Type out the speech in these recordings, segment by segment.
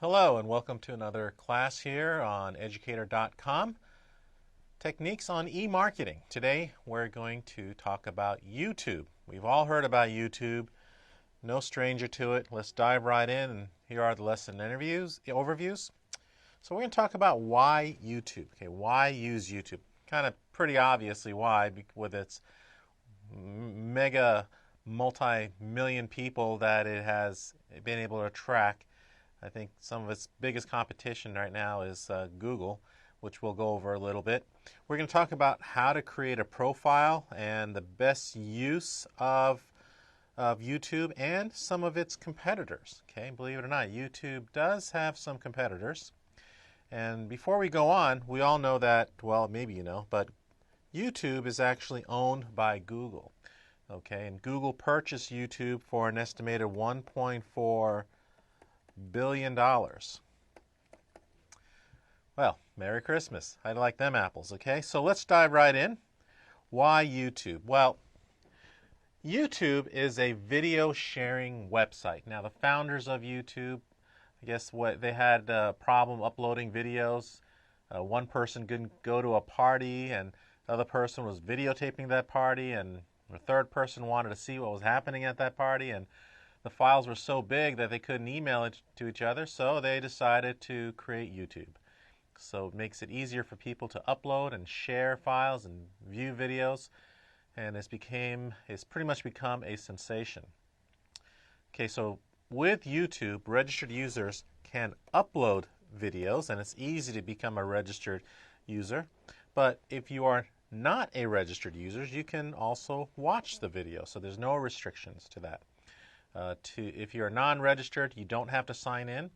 Hello and welcome to another class here on educator.com. Techniques on e-marketing. Today we're going to talk about YouTube. We've all heard about YouTube, no stranger to it. Let's dive right in, and here are the lesson overviews. So we're going to talk about why YouTube. Okay, why use YouTube? Kind of pretty obviously why, with its mega multi-million people that it has been able to attract. I think some of its biggest competition right now is Google, which we'll go over a little bit. We're going to talk about how to create a profile and the best use of YouTube and some of its competitors. Okay, believe it or not, YouTube does have some competitors. And before we go on, we all know that, well, maybe you know, but YouTube is actually owned by Google. Okay, and Google purchased YouTube for an estimated $1.4 billion. Well, Merry Christmas. I like them apples, okay? So let's dive right in. Why YouTube? Well, YouTube is a video sharing website. Now, the founders of YouTube, I guess they had a problem uploading videos. One person couldn't go to a party, and the other person was videotaping that party, and the third person wanted to see what was happening at that party, and the files were so big that they couldn't email it to each other, so they decided to create YouTube. So it makes it easier for people to upload and share files and view videos, and it's pretty much become a sensation. Okay, so with YouTube, registered users can upload videos, and it's easy to become a registered user. But if you are not a registered user, you can also watch the video, so there's no restrictions to that. If you're non-registered, you don't have to sign in.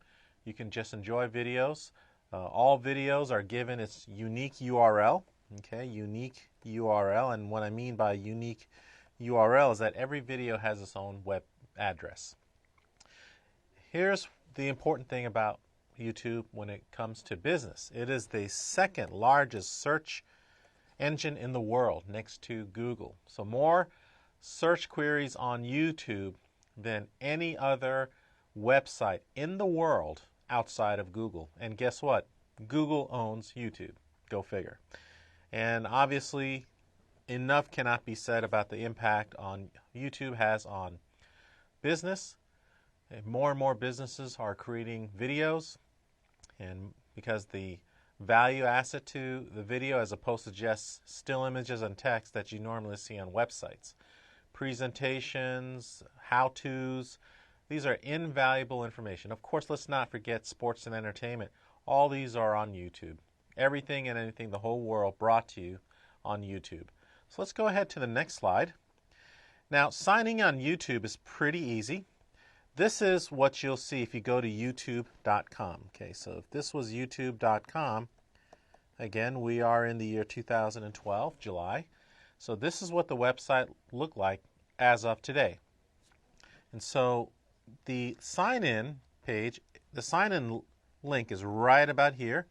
You can just enjoy videos. All videos are given its unique URL. Okay, unique URL. And what I mean by unique URL is that every video has its own web address. Here's the important thing about YouTube when it comes to business. It is the second largest search engine in the world next to Google. So more search queries on YouTube than any other website in the world outside of Google. And guess what? Google owns YouTube. Go figure. And obviously, enough cannot be said about the impact on YouTube has on business. And more businesses are creating videos, and because the value asset to the video as opposed to just still images and text that you normally see on websites. Presentations, how-tos, these are invaluable information. Of course, let's not forget sports and entertainment. All these are on YouTube. Everything and anything, the whole world brought to you on YouTube. So let's go ahead to the next slide. Now, signing on YouTube is pretty easy. This is what you'll see if you go to youtube.com. Okay, so if this was youtube.com, again, we are in the year 2012, July. So this is what the website looked like as of today. And so the sign-in page, the sign-in link is right about here.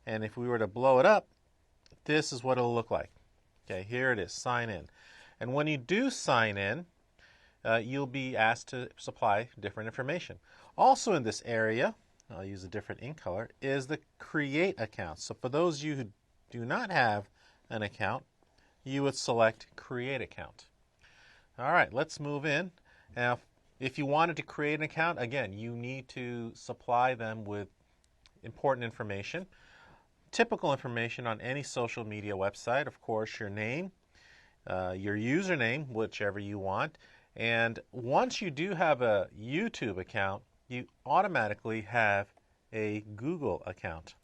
And if we were to blow it up, this is what it'll look like. Okay, here it is, sign in. And when you do sign in, you'll be asked to supply different information. Also in this area, I'll use a different ink color, is the create account. So for those of you who do not have an account, you would select create account. All right, let's move in. Now, if you wanted to create an account, again, you need to supply them with important information. Typical information on any social media website, of course, your name, your username, whichever you want. And once you do have a YouTube account, you automatically have a Google account.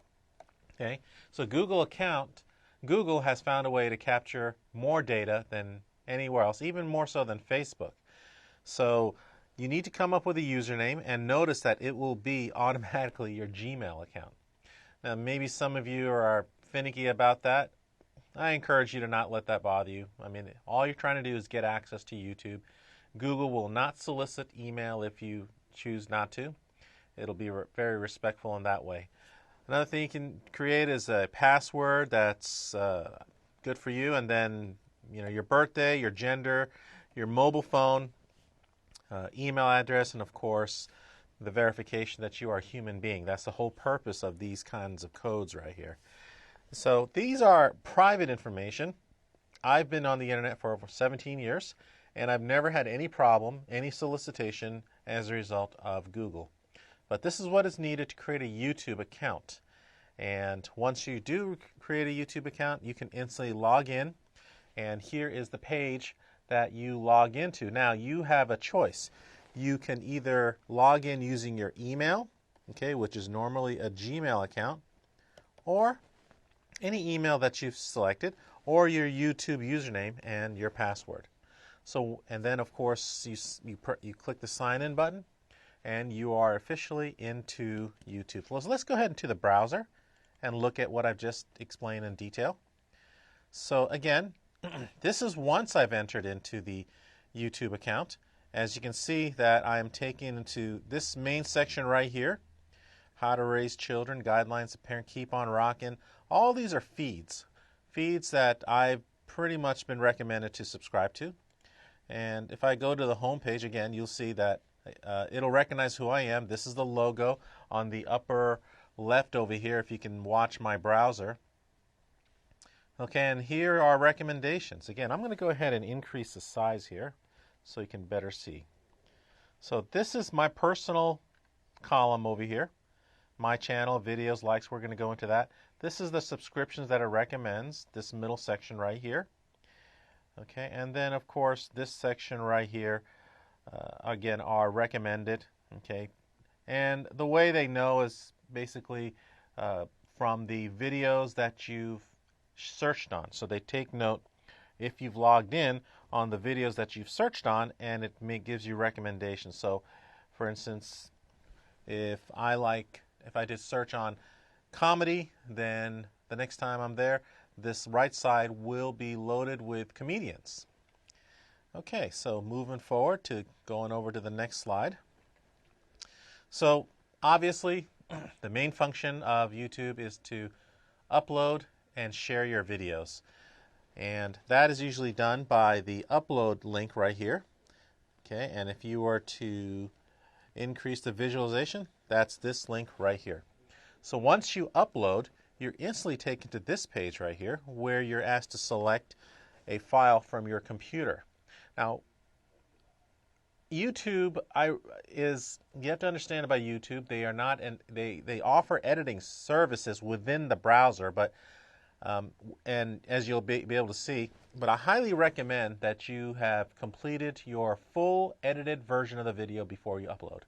Okay, so Google has found a way to capture more data than anywhere else, even more so than Facebook. So you need to come up with a username, and notice that it will be automatically your Gmail account. Now, maybe some of you are finicky about that. I encourage you to not let that bother you. I mean, all you're trying to do is get access to YouTube. Google will not solicit email if you choose not to. It'll be very respectful in that way. Another thing you can create is a password that's good for you, and then your birthday, your gender, your mobile phone, email address, and of course the verification that you are a human being. That's the whole purpose of these kinds of codes right here. So these are private information. I've been on the internet for over 17 years, and I've never had any problem, any solicitation as a result of Google. But this is what is needed to create a YouTube account. And once you do create a YouTube account, you can instantly log in, and here is the page that you log into. Now, you have a choice. You can either log in using your email, okay, which is normally a Gmail account, or any email that you've selected, or your YouTube username and your password. So, and then of course you click the sign in button, and you are officially into YouTube. So let's go ahead into the browser and look at what I've just explained in detail. So again, this is once I've entered into the YouTube account. As you can see that I am taken into this main section right here, how to raise children, guidelines of parent, keep on rocking. All these are feeds that I've pretty much been recommended to subscribe to. And if I go to the home page again, you'll see that it'll recognize who I am. This is the logo on the upper left over here if you can watch my browser. Okay, and here are recommendations. Again, I'm going to go ahead and increase the size here so you can better see. So this is my personal column over here. My channel, videos, likes, we're going to go into that. This is the subscriptions that it recommends, this middle section right here. Okay, and then of course this section right here, again, are recommended. Okay, and the way they know is basically from the videos that you've searched on. So they take note if you've logged in on the videos that you've searched on, and it gives you recommendations. So for instance, if I did search on comedy, then the next time I'm there, this right side will be loaded with comedians. Okay, so moving forward to going over to the next slide. So obviously, the main function of YouTube is to upload and share your videos. And that is usually done by the upload link right here. Okay, and if you were to increase the visualization, that's this link right here. So once you upload, you're instantly taken to this page right here where you're asked to select a file from your computer. Now, YouTube you have to understand about YouTube, they are not, and they offer editing services within the browser, but and as you'll be able to see, but I highly recommend that you have completed your full edited version of the video before you upload.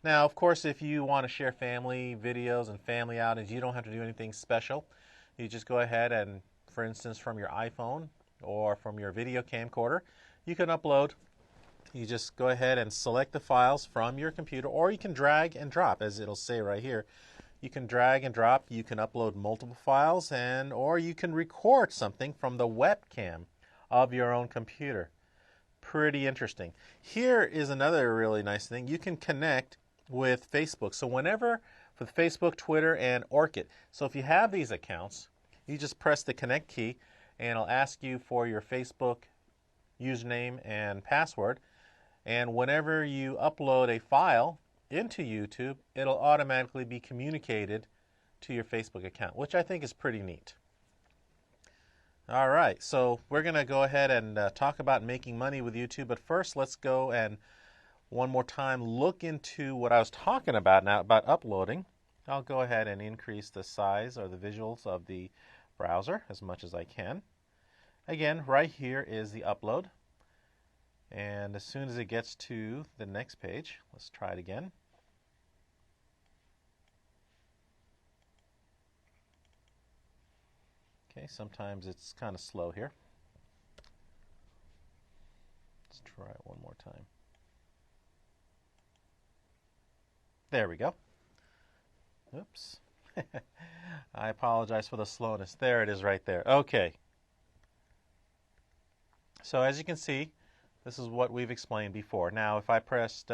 Now, of course, if you want to share family videos and family outings, you don't have to do anything special. You just go ahead and, for instance, from your iPhone or from your video camcorder, you can upload. You just go ahead and select the files from your computer, or you can drag and drop, as it'll say right here. You can drag and drop. You can upload multiple files, or you can record something from the webcam of your own computer. Pretty interesting. Here is another really nice thing. You can connect with Facebook. So whenever, with Facebook, Twitter, and Orkut. So if you have these accounts, you just press the connect key, and it'll ask you for your Facebook username and password. And whenever you upload a file into YouTube, it'll automatically be communicated to your Facebook account, which I think is pretty neat. All right, so we're going to go ahead and talk about making money with YouTube, but first let's go and one more time look into what I was talking about now about uploading. I'll go ahead and increase the size or the visuals of the browser as much as I can. Again, right here is the upload. And as soon as it gets to the next page, let's try it again. Okay, sometimes it's kind of slow here. Let's try it one more time. There we go. Oops. I apologize for the slowness. There it is right there. Okay. So as you can see, this is what we've explained before. Now, if I pressed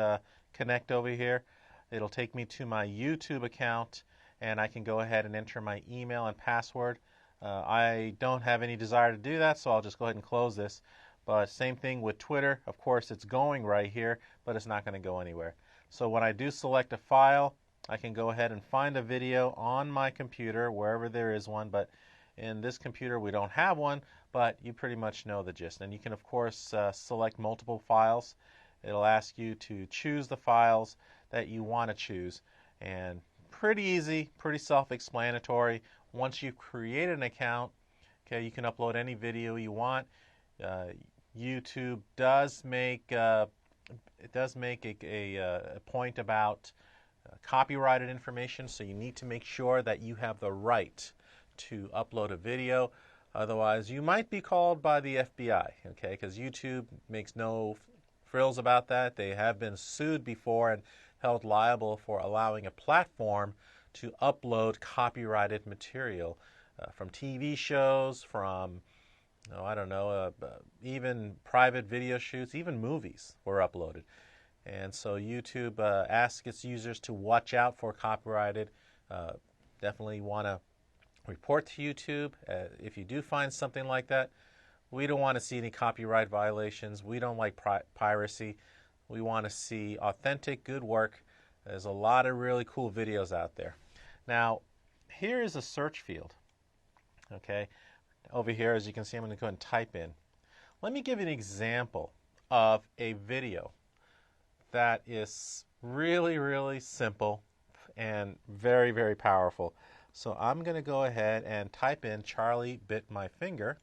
connect over here, it'll take me to my YouTube account, and I can go ahead and enter my email and password. I don't have any desire to do that, so I'll just go ahead and close this. But same thing with Twitter. Of course, it's going right here, but it's not going to go anywhere. So when I do select a file, I can go ahead and find a video on my computer, wherever there is one, but in this computer we don't have one, but you pretty much know the gist. And you can, of course, select multiple files. It'll ask you to choose the files that you want to choose. And pretty easy, pretty self-explanatory. Once you've created an account, okay, you can upload any video you want. YouTube does make a point about copyrighted information, so you need to make sure that you have the right to upload a video. Otherwise, you might be called by the FBI, okay, because YouTube makes no frills about that. They have been sued before and held liable for allowing a platform to upload copyrighted material from TV shows, from, oh, I don't know, even private video shoots, even movies were uploaded. And so YouTube asks its users to watch out for copyrighted. Definitely want to report to YouTube if you do find something like that. We don't want to see any copyright violations. We don't like piracy. We want to see authentic, good work. There's a lot of really cool videos out there. Now, here is a search field. Okay, over here, as you can see, I'm going to go and type in. Let me give you an example of a video that is really, really simple and very, very powerful. So I'm going to go ahead and type in Charlie bit my finger.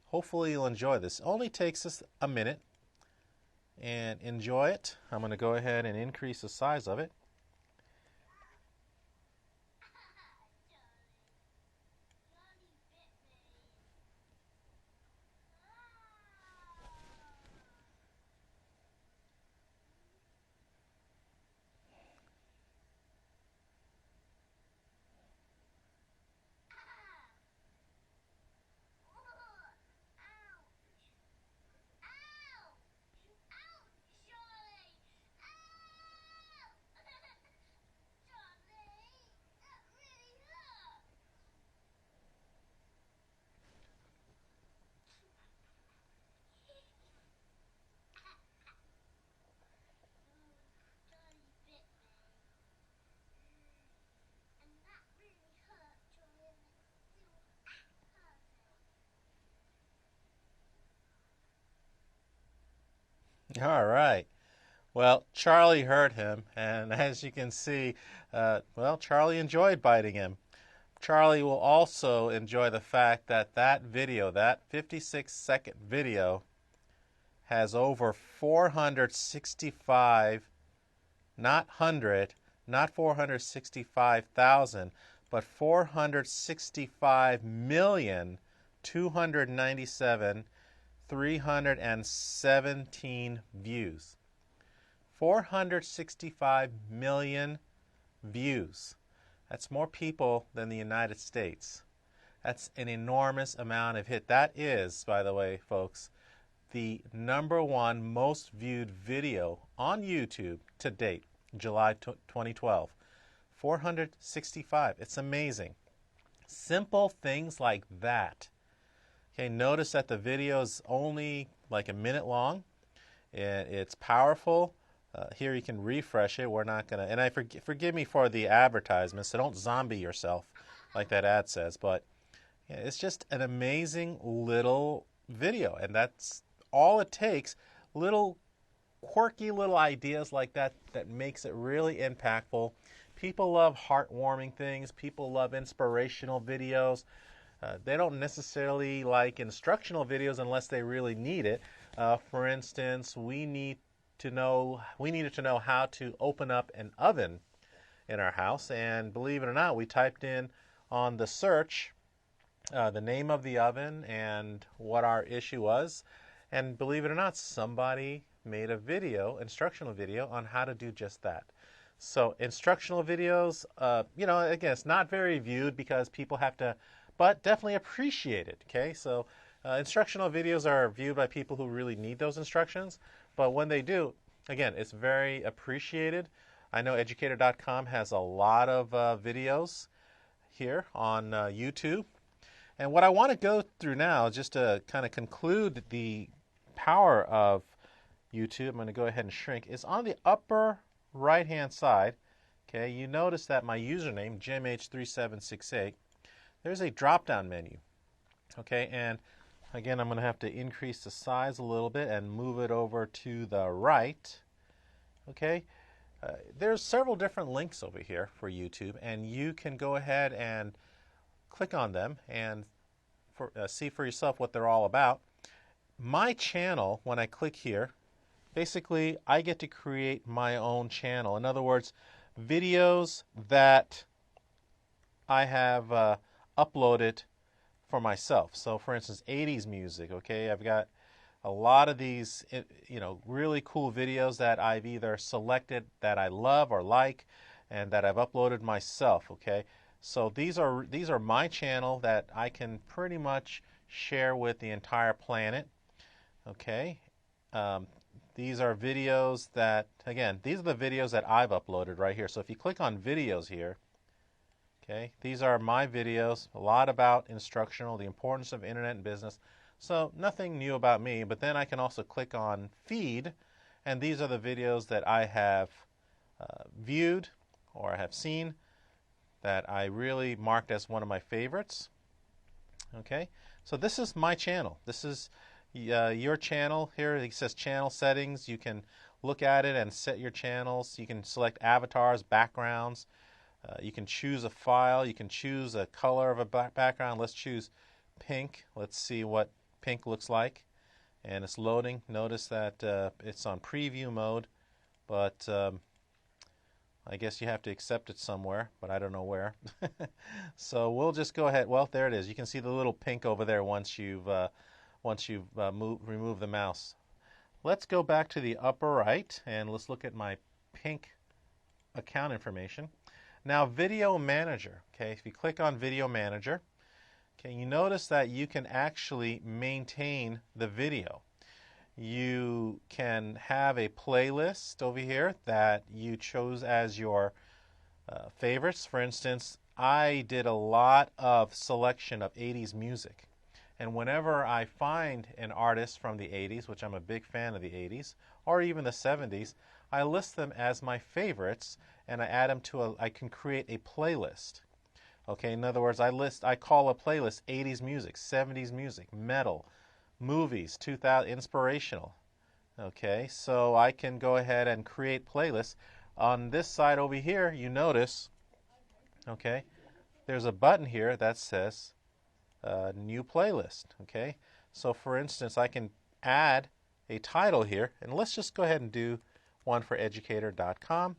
Hopefully you'll enjoy this. It only takes us a minute, and enjoy it. I'm going to go ahead and increase the size of it. All right. Well, Charlie hurt him, and as you can see, well, Charlie enjoyed biting him. Charlie will also enjoy the fact that that video, that 56-second video, has over 465, not 465,000, but 465,297,317 views. 465 million views. That's more people than the United States. That's an enormous amount of hit. That is, by the way, folks, the #1 most viewed video on YouTube to date, July 2012. 465. It's amazing. Simple things like that. Okay, notice that the video is only like a minute long. It's powerful. Here you can refresh it. We're not going to, and forgive me for the advertisement, so don't zombie yourself like that ad says, but yeah, it's just an amazing little video, and that's all it takes. Little quirky little ideas like that that makes it really impactful. People love heartwarming things. People love inspirational videos. They don't necessarily like instructional videos unless they really need it. For instance, we needed to know how to open up an oven in our house, and believe it or not, we typed in on the search the name of the oven and what our issue was, and believe it or not, somebody made a video, instructional video, on how to do just that. So instructional videos, again, it's not very viewed because people have to, but definitely appreciate it, okay? So instructional videos are viewed by people who really need those instructions, but when they do, again, it's very appreciated. I know educator.com has a lot of videos here on YouTube. And what I want to go through now, just to kind of conclude the power of YouTube, I'm going to go ahead and shrink, is on the upper right hand side, okay, you notice that my username, JimH3768, there's a drop down menu. Okay, and again, I'm going to have to increase the size a little bit and move it over to the right. Okay, there's several different links over here for YouTube, and you can go ahead and click on them and see for yourself what they're all about. My channel, when I click here, basically I get to create my own channel. In other words, videos that I have uploaded for myself. So for instance, 80s music, okay? I've got a lot of these, really cool videos that I've either selected that I love or like and that I've uploaded myself, okay? So these are my channel that I can pretty much share with the entire planet, okay? These are videos that, again, these are the videos that I've uploaded right here. So if you click on videos here, okay, these are my videos, a lot about instructional, the importance of internet and business. So nothing new about me, but then I can also click on feed, and these are the videos that I have viewed or I have seen that I really marked as one of my favorites. Okay, so this is my channel. This is your channel. Here it says channel settings. You can look at it and set your channels. You can select avatars, backgrounds. You can choose a file. You can choose a color of a background. Let's choose pink. Let's see what pink looks like. And it's loading. Notice that it's on preview mode, but I guess you have to accept it somewhere, but I don't know where. So we'll just go ahead. Well, there it is. You can see the little pink over there once you've removed the mouse. Let's go back to the upper right, and let's look at my pink account information. Now, Video Manager. Okay, if you click on Video Manager, okay, you notice that you can actually maintain the video. You can have a playlist over here that you chose as your favorites. For instance, I did a lot of selection of 80s music. And whenever I find an artist from the 80s, which I'm a big fan of the 80s, or even the 70s, I list them as my favorites, and I add them to I can create a playlist. Okay, in other words, I call a playlist 80s music, 70s music, metal, movies, 2000, inspirational. Okay, so I can go ahead and create playlists. On this side over here, you notice, okay, there's a button here that says new playlist. Okay, so for instance, I can add a title here, and let's just go ahead and do one for educator.com.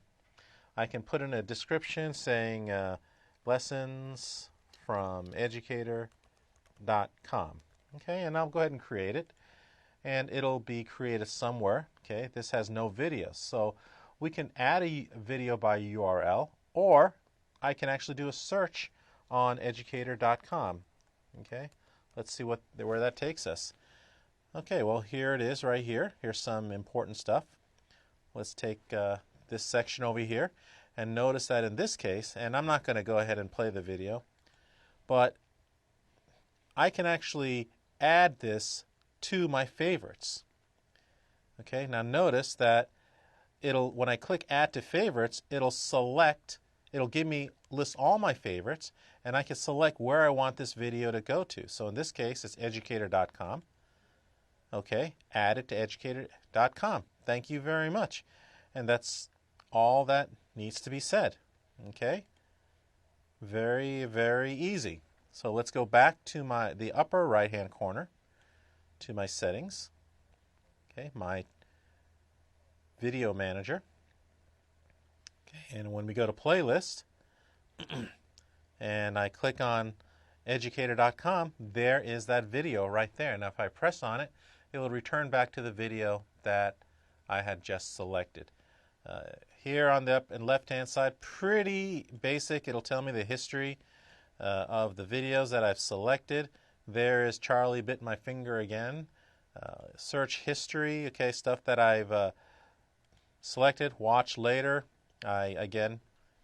I can put in a description saying lessons from educator.com. Okay, and I'll go ahead and create it, and it'll be created somewhere. Okay, this has no videos, so we can add a video by URL, or I can actually do a search on educator.com. Okay, let's see where that takes us. Okay, well, here it is right here. Here's some important stuff. Let's take this section over here, and notice that in this case, and I'm not going to go ahead and play the video, but I can actually add this to my favorites. Okay, now notice that when I click add to favorites, it'll list all my favorites, and I can select where I want this video to go to. So in this case, it's educator.com. Okay, add it to educator.com. Thank you very much. And that's all that needs to be said. Okay, very, very easy. So let's go back to the upper right-hand corner to my settings. Okay, my video manager. Okay, and when we go to playlist and I click on educator.com, there is that video right there. Now if I press on it, it will return back to the video that I had just selected. Here on the up and left-hand side, pretty basic. It'll tell me the history of the videos that I've selected. There is Charlie Bit My Finger Again. Search history, okay, stuff that I've selected, watch later. Again,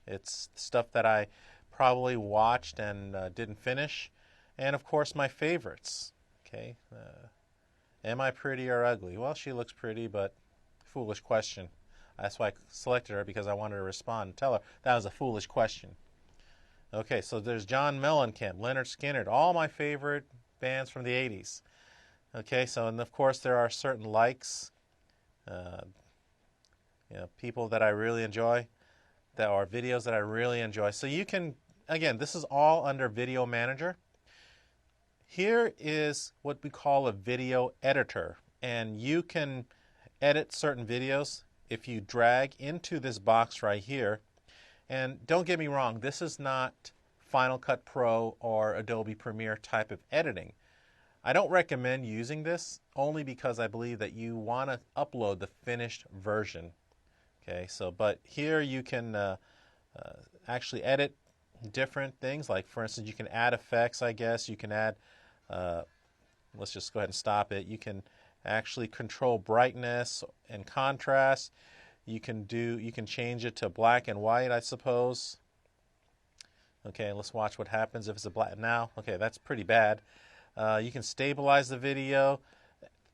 it's stuff that I probably watched and didn't finish. And of course, my favorites. Okay, am I pretty or ugly? Well, she looks pretty, but foolish question. That's why I selected her, because I wanted to respond and tell her that was a foolish question. Okay, so there's John Mellencamp, Leonard Skinner, all my favorite bands from the 80s. Okay, so and of course there are certain likes, uh, people that I really enjoy, that are videos that I really enjoy. So you can, again, this is all under Video Manager. Here is what we call a video editor, and you can edit certain videos if you drag into this box right here. And don't get me wrong, this is not Final Cut Pro or Adobe Premiere type of editing. I don't recommend using this, only because I believe that you want to upload the finished version. Okay, so but here you can actually edit different things. Like, for instance, you can add effects, I guess. You can add, let's just go ahead and stop it. You can actually control brightness and contrast. You can change it to black and white, I suppose. Okay, let's watch what happens if it's a black now. Okay, that's pretty bad. You can stabilize the video.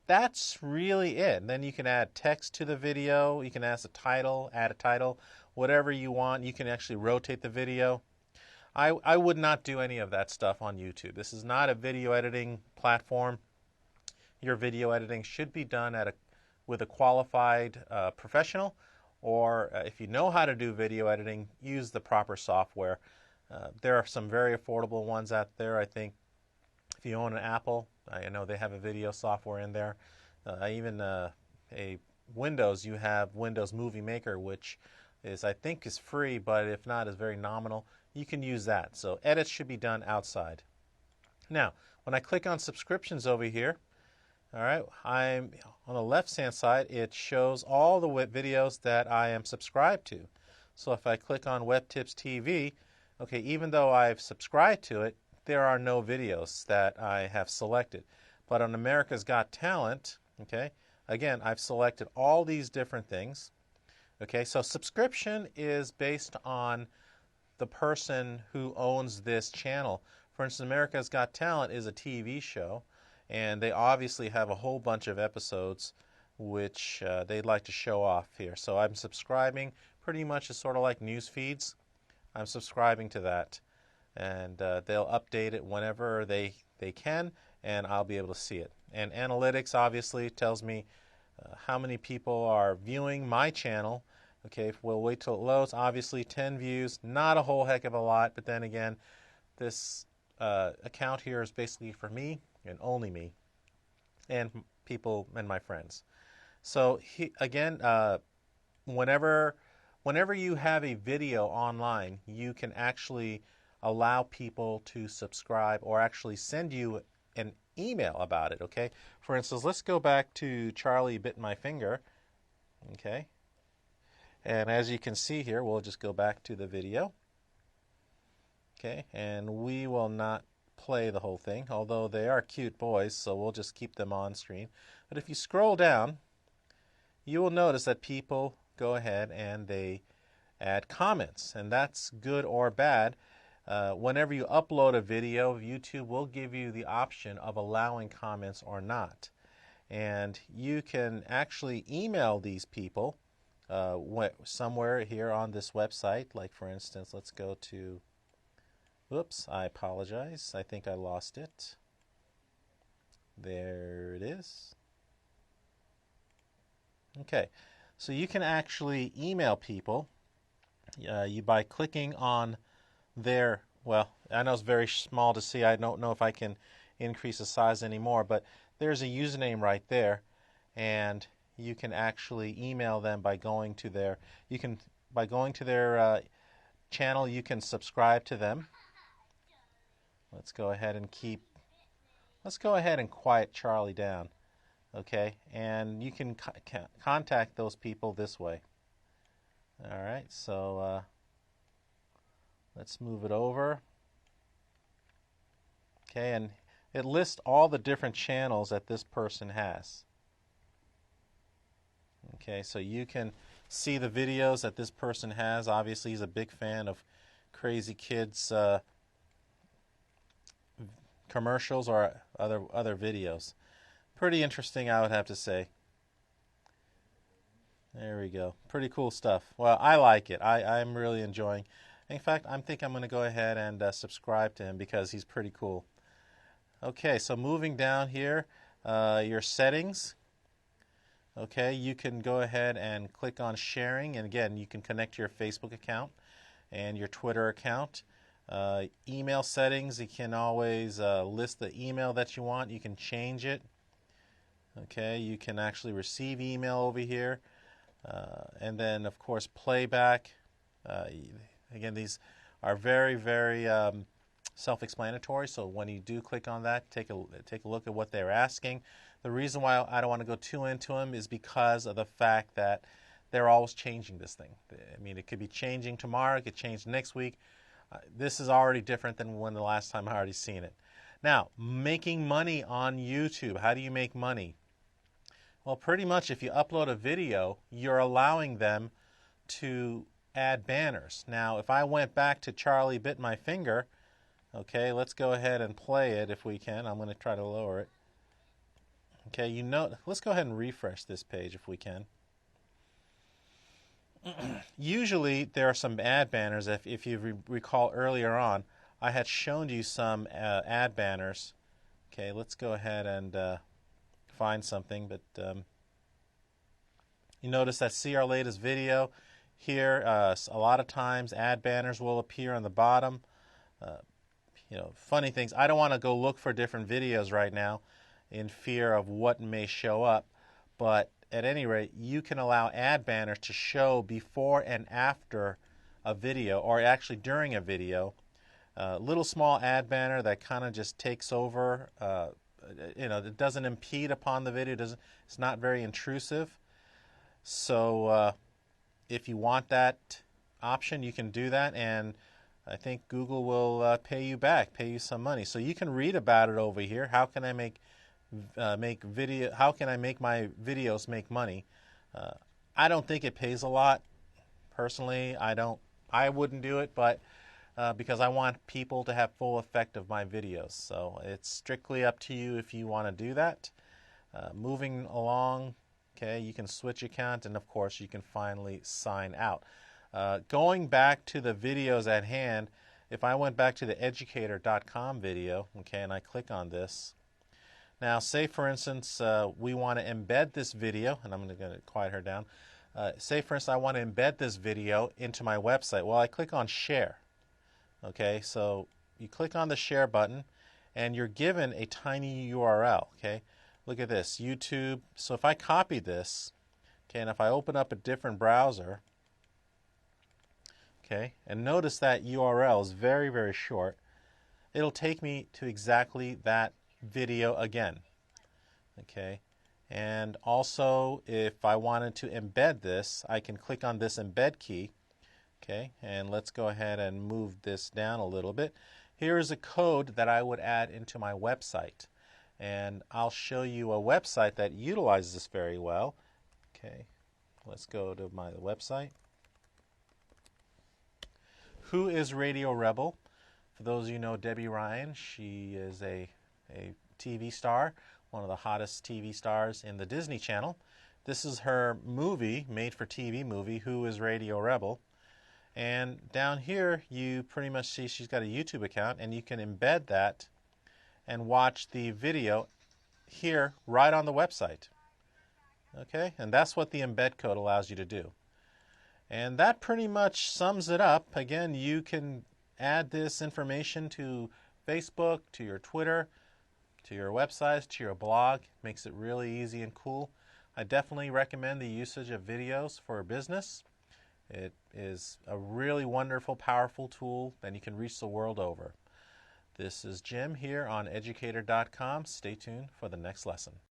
That's really it. And then you can add text to the video. You can add a title, whatever you want. You can actually rotate the video. I would not do any of that stuff on YouTube. This is not a video editing platform. Your video editing should be done with a qualified professional, or if you know how to do video editing, use the proper software. There are some very affordable ones out there. I think if you own an Apple, I know they have a video software in there. Even a Windows, you have Windows Movie Maker, which I think is free, but if not, is very nominal. You can use that. So edits should be done outside. Now, when I click on subscriptions over here, all right, I'm on the left-hand side, it shows all the videos that I am subscribed to. So if I click on Web Tips TV, okay, even though I've subscribed to it, there are no videos that I have selected. But on America's Got Talent, okay, again, I've selected all these different things. Okay, so subscription is based on the person who owns this channel. For instance, America's Got Talent is a TV show, and they obviously have a whole bunch of episodes which they'd like to show off here. So I'm subscribing, pretty much is sort of like news feeds. I'm subscribing to that, and they'll update it whenever they can, and I'll be able to see it. And analytics obviously tells me how many people are viewing my channel. Okay, we'll wait till it loads. Obviously 10 views, not a whole heck of a lot, but then again, this account here is basically for me and only me and people and my friends. So again, whenever you have a video online, you can actually allow people to subscribe or actually send you an email about it, okay? For instance, let's go back to Charlie Bit My Finger, okay? And as you can see here, we'll just go back to the video, okay? And we will not play the whole thing, although they are cute boys, so we'll just keep them on screen. But if you scroll down, you will notice that people go ahead and they add comments, and that's good or bad. Whenever you upload a video, YouTube will give you the option of allowing comments or not. And you can actually email these people somewhere here on this website. Like, for instance, let's go to, oops, I apologize. I think I lost it. There it is. Okay, so you can actually email people by clicking on their, well, I know it's very small to see. I don't know if I can increase the size anymore, but there's a username right there, and you can actually email them by going to their, channel. You can subscribe to them. Let's go ahead and quiet Charlie down, okay? And you can contact those people this way. All right, so let's move it over. Okay, and it lists all the different channels that this person has. Okay, so you can see the videos that this person has. Obviously, he's a big fan of Crazy Kids commercials or other videos. Pretty interesting, I would have to say. There we go. Pretty cool stuff. Well, I like it. I'm really enjoying. In fact, I think I'm going to go ahead and subscribe to him because he's pretty cool. Okay, so moving down here, your settings. Okay, you can go ahead and click on sharing, and again, you can connect to your Facebook account and your Twitter account. Email settings, you can always list the email that you want. You can change it. Okay, you can actually receive email over here. And then, of course, playback. Again, these are very, very self-explanatory. So when you do click on that, take a look at what they're asking. The reason why I don't want to go too into them is because of the fact that they're always changing this thing. I mean, it could be changing tomorrow. It could change next week. This is already different than when the last time I already seen it. Now, making money on YouTube. How do you make money? Well, pretty much if you upload a video, you're allowing them to add banners. Now, if I went back to Charlie Bit My Finger, okay, let's go ahead and play it if we can. I'm going to try to lower it. Okay, let's go ahead and refresh this page if we can. Usually there are some ad banners. If you recall earlier on, I had shown you some ad banners. Okay, let's go ahead and find something, but you notice that see our latest video here. A lot of times ad banners will appear on the bottom. Funny things. I don't want to go look for different videos right now in fear of what may show up, but at any rate, you can allow ad banners to show before and after a video, or actually during a video. Little small ad banner that kind of just takes over. It doesn't impede upon the video. It's not very intrusive. So if you want that option, you can do that, and I think Google will pay you some money. So you can read about it over here. How can I make video? How can I make my videos make money? I don't think it pays a lot. Personally, I wouldn't do it, but because I want people to have full effect of my videos. So it's strictly up to you if you want to do that. Moving along, okay, you can switch account, and of course you can finally sign out. Going back to the videos at hand, if I went back to the educator.com video, okay, and I click on this. Now, say for instance, we want to embed this video, and I'm going to quiet her down. Say for instance, I want to embed this video into my website. Well, I click on share. Okay, so you click on the share button, and you're given a tiny URL. Okay, look at this, YouTube. So if I copy this, okay, and if I open up a different browser, okay, and notice that URL is very, very short, it'll take me to exactly that video again. Okay, and also if I wanted to embed this, I can click on this embed key. Okay, and let's go ahead and move this down a little bit. Here is a code that I would add into my website, and I'll show you a website that utilizes this very well. Okay, let's go to my website. Who is Radio Rebel? For those of you who know Debbie Ryan, she is a TV star, one of the hottest TV stars in the Disney Channel. This is her movie, made-for-TV movie, Who is Radio Rebel? And down here, you pretty much see she's got a YouTube account, and you can embed that and watch the video here right on the website. Okay, and that's what the embed code allows you to do. And that pretty much sums it up. Again, you can add this information to Facebook, to your Twitter, to your websites, to your blog. Makes it really easy and cool. I definitely recommend the usage of videos for business. It is a really wonderful, powerful tool that you can reach the world over. This is Jim here on educator.com. Stay tuned for the next lesson.